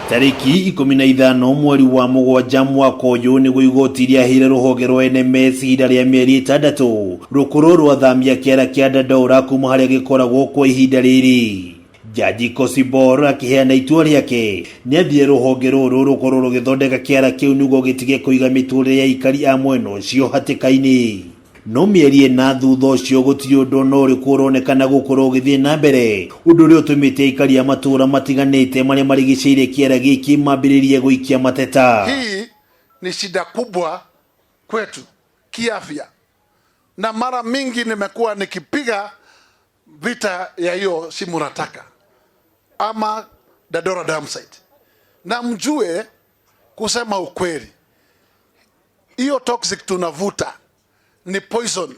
Tariki 15 mweri wa mugwanja mwaka uyu niguo igoti riahire ruhonge rwa NMS ihinda ria mieri 6 rukuru rwa thamia kiara kia Dandora kuma haria gikoragwo kwa ihinda riri. Jaji Kosibor akiheana itua riake niathire ruhonge ruru rukorwo rugithondeka kiara kiu niguo gitige kuiga miturire ya ikari a mwena ucio hatikaini. No mieri na thutha ucio gutiri undu no uri kuronekana gukorwo githie na mbere undu uri utumite ikari ya matura matiganite maria marigiceirie kiara giki mambiririe guikia mateta. Hii ni shida kubwa kwetu kiafya, na mara mingi nimekuwa nikipiga vita ya hiyo simurataka ama Dandora dam site, na mjue kusema ukweli, hiyo toxic tunavuta ni poison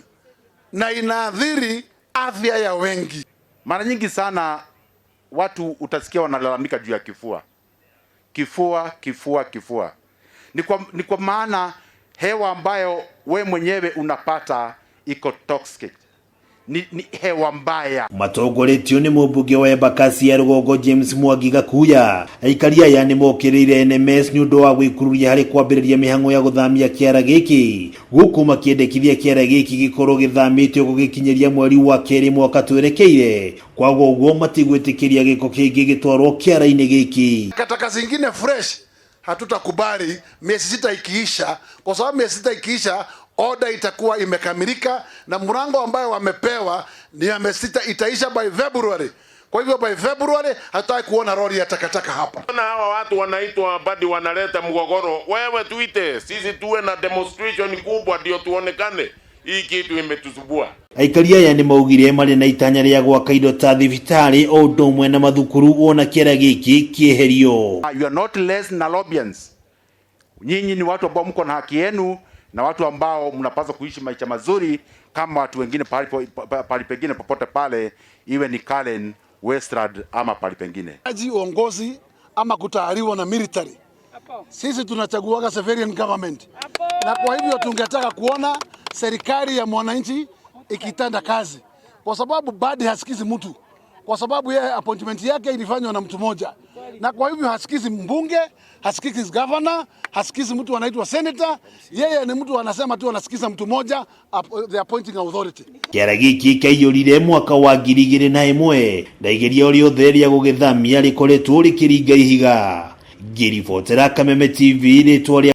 na inaathiri afya ya wengi. Mara nyingi sana watu utasikia wanalalamika juu ya kifua. Ni kwa maana hewa ambayo we mwenyewe unapata iko toxic. Ni hewa mbaya. Matogoretio ni mubunge wa Embakasi ya Rugongo James Mwangi Gakuya aikaria ya ni mokirire NMS ni undu wa gwikururia hari kwambiriria mihango ya guthamia kiara giki guku makiendekithia kiara giki gikorwo githamitio gugikinyeria mweri wa keri mwaka twerekeire kwago uguo matigwitikiria giko kingi gitwarwo kiara-ini giki. Kataka zingine fresh hatutakubali miezi 6 ikiisha, kwa sababu miezi 6 ikiisha order itakuwa imekamilika na mrango ambayo wamepewa ni ya miezi 6 itaisha by February. Kwa hivyo by February hataki kuona lori ya takataka hapa. Na hawa watu wanaitwa badi wanaleta mgogoro. Wewe tuite sisi tuwe na demonstration kubwa ndio tuonekane hii kitu imetuzubua. Aikaria ya ni maugire mari na itanya ria gwaka indo ta thibitari o ndomwe na mathukuru ona kiara giki kieherio. You are not less Nairobians. Nyinyi ni watu ambao mko na haki yenu na watu ambao mnapaswa kuishi maisha mazuri kama watu wengine pali pengine popote pale, iwe ni Karen, Westland ama pali pengine. Haji uongozi ama kutahariwa na military. Sisi tunachaguaga civilian government. Na kwa hivyo tungetaka kuona serikali ya mwananchi ikitenda kazi. Kwa sababu badi hasikizi mtu. Kwa sababu yeye appointment yake ilifanywa na mtu mmoja. Na kwa hivyo hasikizi mbunge, hasikizi governor, hasikizi mtu anaitwa senator, yeye ni mtu anasema tu anasikiza mtu mmoja, the appointing authority. Kiara giki kaiyurire mwaka wa 2001 na igeria ori theria gugithamia rikoretwo rikiringa ihiga. Ngiribotera Kameme TV ritwa